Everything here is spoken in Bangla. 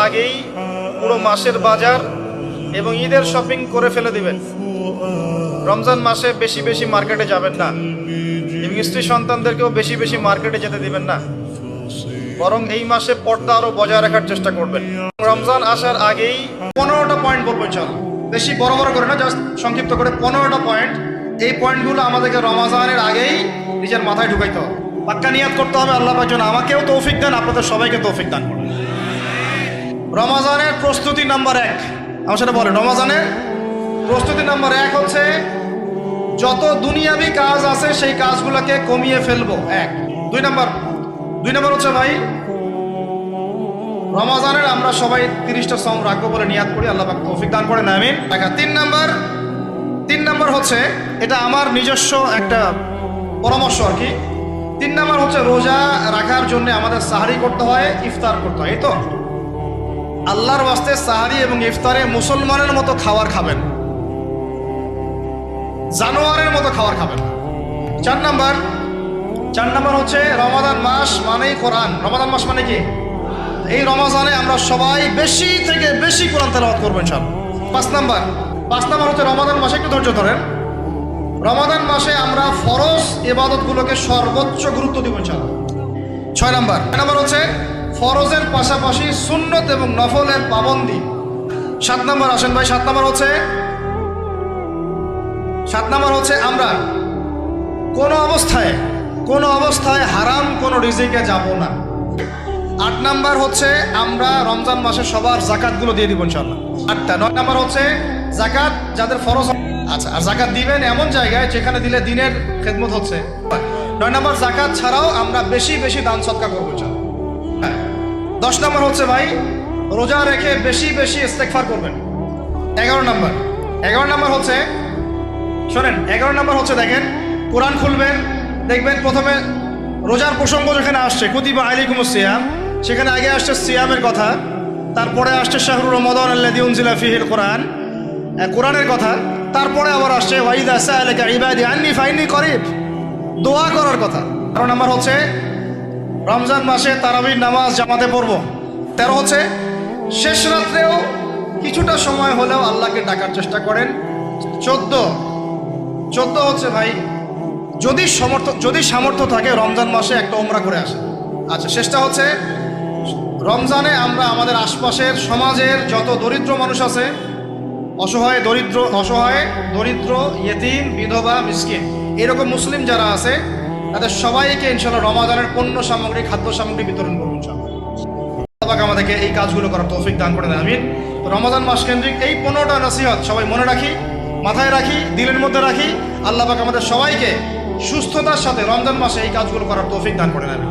আগেই পুরো মাসের বাজার এবং ঈদের শপিং করে ফেলে দিবেন। রমজান মাসে বেশি বেশি মার্কেটে যাবেন না এবং স্ত্রী সন্তানদেরকেও বেশি বেশি মার্কেটে যেতে দিবেন না, বরং এই মাসে পর্দা আরো বজায় রাখার চেষ্টা করবেন। রমজান আসার আগেই 15টা পয়েন্ট বলবো ইনশাআল্লাহ, বেশি বড় বড় করে না, জাস্ট সংক্ষিপ্ত করে 15টা পয়েন্ট। এই পয়েন্টগুলো আমাদেরকে রমজানের আগেই নিজের মাথায় ঢুকাইতে হবে, পাক্কা নিয়াত করতে হবে। আল্লাহ পাক যেন আমাকেও তৌফিক দেন, আপনাদের সবাইকে তৌফিক দান করুন। রমজানের প্রস্তুতি নাম্বার 1, আমার সেটা বলেন। রমজানের প্রস্তুতি নাম্বার 1 হচ্ছে যত দুনিয়াবি কাজ আছে সেই কাজগুলোকে কমিয়ে ফেলবো, 1। 2 নম্বর হচ্ছে ভাই, রমজানের আমরা সবাই 30টা সওম রাখবো বলে নিয়াত করি, আল্লাহ পাক তৌফিক দান করেন, আমিন। 3 নম্বর হচ্ছে, এটা আমার নিজস্ব একটা পরামর্শ আর কি। 3 নম্বর হচ্ছে রোজা রাখার জন্য আমাদের সাহারি করতে হয়, ইফতার করতে হয়। এই তো আল্লাহর ওয়াস্তে সাহারি এবং ইফতারে মুসলমানের মতো খাবার খাবেন, জানোয়ারের মতো খাবার খাবেন। 4 নম্বর হচ্ছে রমাদান মাস মানেই কোরআন। রমাদান মাস মানে কি? এই রমজানে আমরা সবাই বেশি থেকে বেশি কোরআন তেলাওয়াত করবো ইনশাআল্লাহ। 5 নম্বর হচ্ছে রমাদান মাসে, একটু ধৈর্য ধরেন, রমাদান মাসে আমরা ফরজ ইবাদতগুলোকে সর্বোচ্চ গুরুত্ব দিব ইনশাআল্লাহ। 6 নম্বর হচ্ছে ফরজের পাশাপাশি সুন্নত এবং নফলের পাবন্দি। 7 নম্বর আসেন ভাই, 7 নম্বর হচ্ছে আমরা কোনো অবস্থায় হারাম কোনো রিজিকে যাব না। 8 নম্বর হচ্ছে আমরা রমজান মাসে সবার জাকাতগুলো দিয়ে দিব ইনশাআল্লাহ, 8টা। 9 নম্বর হচ্ছে জাকাত যাদের ফরজ, আচ্ছা, আর জাকাত দিবেন এমন জায়গায় যেখানে দিলে দিনের খেদমত হচ্ছে। 9 নম্বর জাকাত ছাড়াও আমরা বেশি বেশি দান সদকা করবো ইনশাআল্লাহ। 10 নম্বর হচ্ছে ভাই, রোজা রেখে বেশি বেশি ইস্তেগফার করবেন। 11 নম্বর হচ্ছে, শোনেন, 11 নম্বর হচ্ছে, দেখেন, কোরআন খুলবেন, দেখবেন প্রথমে রোজার প্রসঙ্গ যেখানে আসছে কুতিবা আলাইকুমুস সিয়াম, সেখানে আগে আসছে সিয়ামের কথা, তারপরে আসছে শাহরুর রমাদান আল্লাযী উনজিলা ফীহিল কোরআন, কোরআনের কথা, তারপরে আবার আসছে ওয়াইদা সাআলাকা ইবাদি আন্নী ফাইন্নী করিব, দোয়া করার কথা। 12 নম্বর হচ্ছে রমজান মাসে তারাবির নামাজ জামাতে পড়ব। 13 হচ্ছে শেষ রাত্রেও কিছুটা সময় হলেও আল্লাহকে ডাকার চেষ্টা করেন। 14 হচ্ছে ভাই, যদি সামর্থ্য থাকে রমজান মাসে একটা উমরা করে আসে। আচ্ছা, শেষটা হচ্ছে রমজানে আমরা আমাদের আশপাশের সমাজের যত দরিদ্র মানুষ আছে, অসহায় দরিদ্র ইয়েতিম, বিধবা, মিসকিন, এরকম মুসলিম যারা আছে তাদের সবাইকে ইনশাআল্লাহ রমজানের পণ্য সামগ্রী, খাদ্য সামগ্রী বিতরণ করবো ইনশাআল্লাহ। আল্লাহ পাক আমাদেরকে এই কাজগুলো করার তৌফিক দান করে দেন, আমিন। রমজান মাস কেন্দ্রিক এই 15টা নসিহত সবাই মনে রাখি, মাথায় রাখি, দিলের মধ্যে রাখি। আল্লাহ পাক আমাদের সবাইকে সুস্থতার সাথে রমজান মাসে এই কাজগুলো করার তৌফিক দান করে নেন।